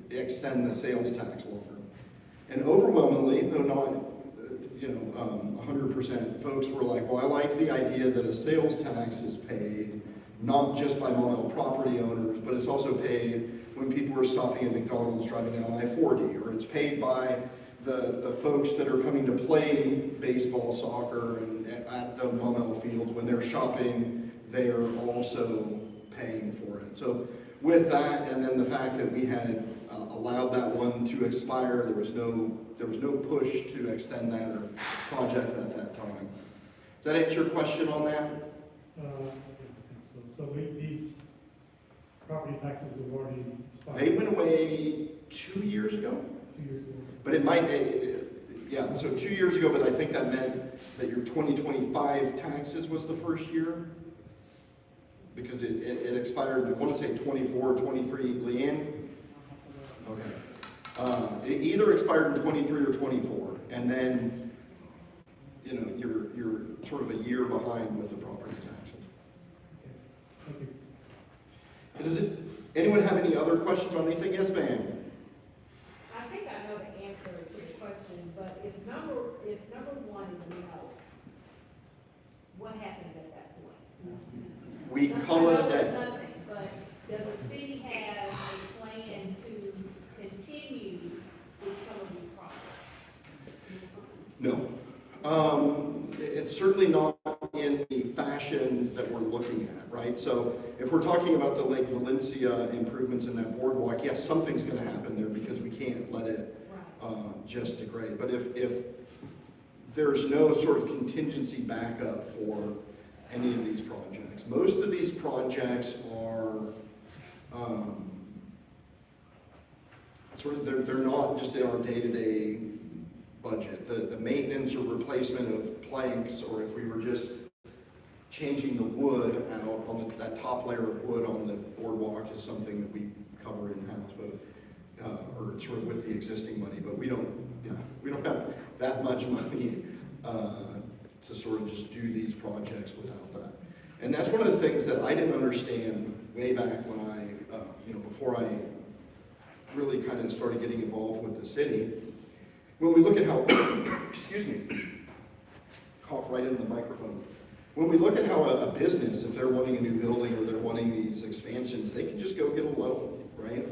extend the sales tax longer? And overwhelmingly, though not 100%, folks were like, well, I like the idea that a sales tax is paid not just by Maumelle property owners, but it's also paid when people are stopping at McDonald's driving down I-40, or it's paid by the folks that are coming to play baseball, soccer, and at the Maumelle fields. When they're shopping, they are also paying for it. So with that, and then the fact that we had allowed that one to expire, there was no push to extend that or project at that time. Does that answer your question on that? So these property taxes have already expired? They went away 2 years ago. 2 years ago. But it might, yeah, so 2 years ago, but I think that meant that your 2025 taxes was the first year? Because it expired, I want to say 24 or 23, Leanne? Okay. It either expired in 23 or 24, and then, your sort of a year behind with the property taxes. Thank you. Anyone have any other questions on anything? Yes, ma'am. I think I know the answer to the question, but if number one is no, what happens at that point? We call it a day. Nothing, but does the city have a plan to continue with some of these projects? No. It's certainly not in the fashion that we're looking at, right? So if we're talking about the Lake Valencia improvements in that boardwalk, yes, something's gonna happen there because we can't let it just degrade. But if there's no sort of contingency backup for any of these projects, most of these projects are they're not just in our day-to-day budget. The maintenance or replacement of planks, or if we were just changing the wood out on that top layer of wood on the boardwalk, is something that we cover in-house, but or sort of with the existing money. But we don't have that much money to sort of just do these projects without that. And that's one of the things that I didn't understand way back when before I really kind of started getting involved with the city. When we look at how, excuse me, cough right into the microphone. When we look at how a business, if they're wanting a new building or they're wanting these expansions, they can just go get a loan, right?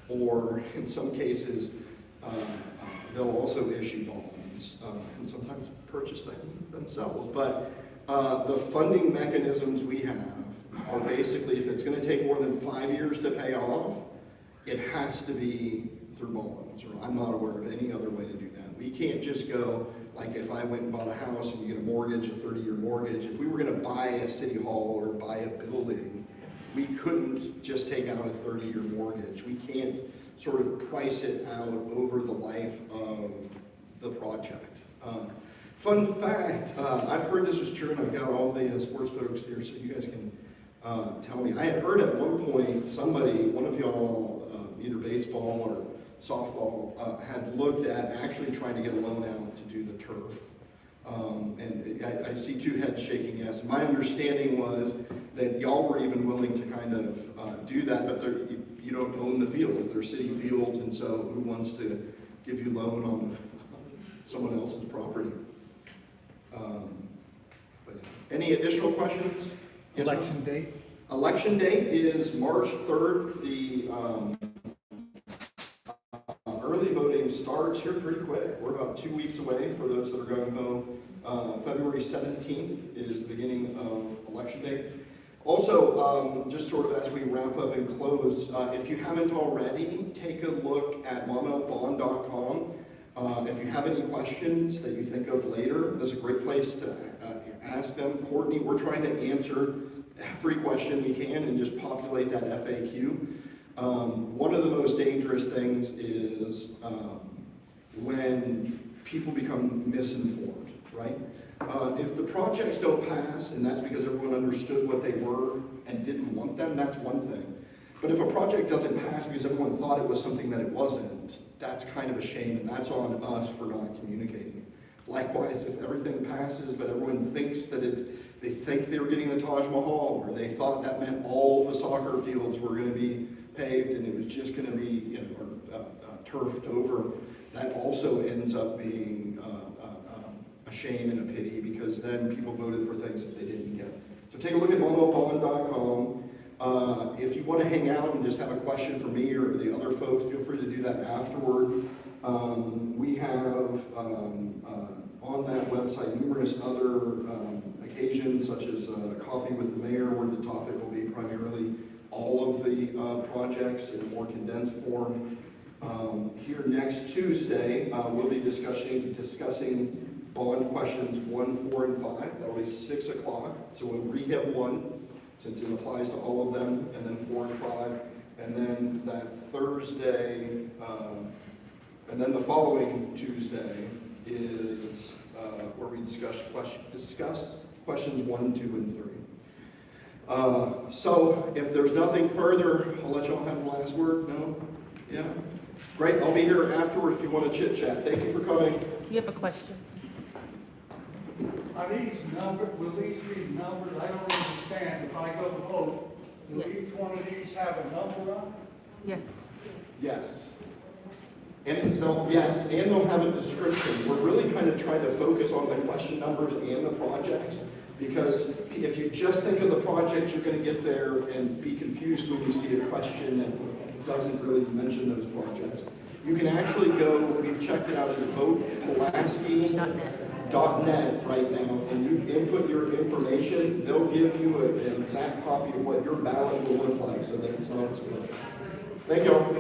Or in some cases, they'll also issue bonds and sometimes purchase them themselves. But the funding mechanisms we have are basically, if it's going to take more than 5 years to pay off, it has to be through bonds, or I'm not aware of any other way to do that. We can't just go, like if I went and bought a house and you get a mortgage, a 30-year mortgage, if we were going to buy a city hall or buy a building, we couldn't just take out a 30-year mortgage. We can't sort of price it out over the life of the project. Fun fact, I've heard this was true, and I've got all the sports folks here, so you guys can tell me. I had heard at one point one of y'all, either baseball or softball, had looked at actually trying to get a loan out to do the turf. And I see two heads shaking yes. My understanding was that y'all were even willing to kind of do that, but you don't own the fields. They're city fields, and so who wants to give you loan on someone else's property? But any additional questions? Yes, Election date? Election date is March 3rd. The early voting starts here pretty quick. We're about 2 weeks away for those that are going home. February 17th is the beginning of election day. Also, just sort of as we wrap up and close, if you haven't already, take a look at maumellbond.com. If you have any questions that you think of later, there's a great place to ask them. Courtney, we're trying to answer every question we can and just populate that FAQ. One of the most dangerous things is when people become misinformed, right? If the projects don't pass, and that's because everyone understood what they were and didn't want them, that's one thing. But if a project doesn't pass because everyone thought it was something that it wasn't, that's kind of a shame, and that's on us for not communicating. Likewise, if everything passes, but everyone thinks that they think they were getting the Taj Mahal, or they thought that meant all the soccer fields were going to be paved and it was just going to be turfed over, that also ends up being a shame and a pity, because then people voted for things that they didn't get. So take a look at maumellbond.com. If you want to hang out and just have a question for me or the other folks, feel free to do that afterward. We have on that website numerous other occasions, such as Coffee with the Mayor, where the topic will be primarily all of the projects in a more condensed form. Here next Tuesday, we'll be discussing bond questions 1, 4, and 5. That will be 6 o'clock. So we'll re-hit 1, since it applies to all of them, and then 4 and 5. And then that Thursday, and then the following Tuesday is where we discuss questions 1, 2, and 3. So if there's nothing further, I'll let y'all have the last word. No? Yeah? Great. I'll be here afterward if you want to chit chat. Thank you for coming. You have a question? Are these numbered, will these be numbered? I don't understand. If I go to vote, will each one of these have a number on it? Yes. And they'll have a description. We're really kind of trying to focus on the question numbers and the projects, because if you just think of the project, you're gonna get there and be confused when you see a question that doesn't really mention those projects. You can actually go, we've checked it out at votepulaski.net right now, and you input your information, they'll give you an exact copy of what your ballot will look like, so that it's not split. Thank you all.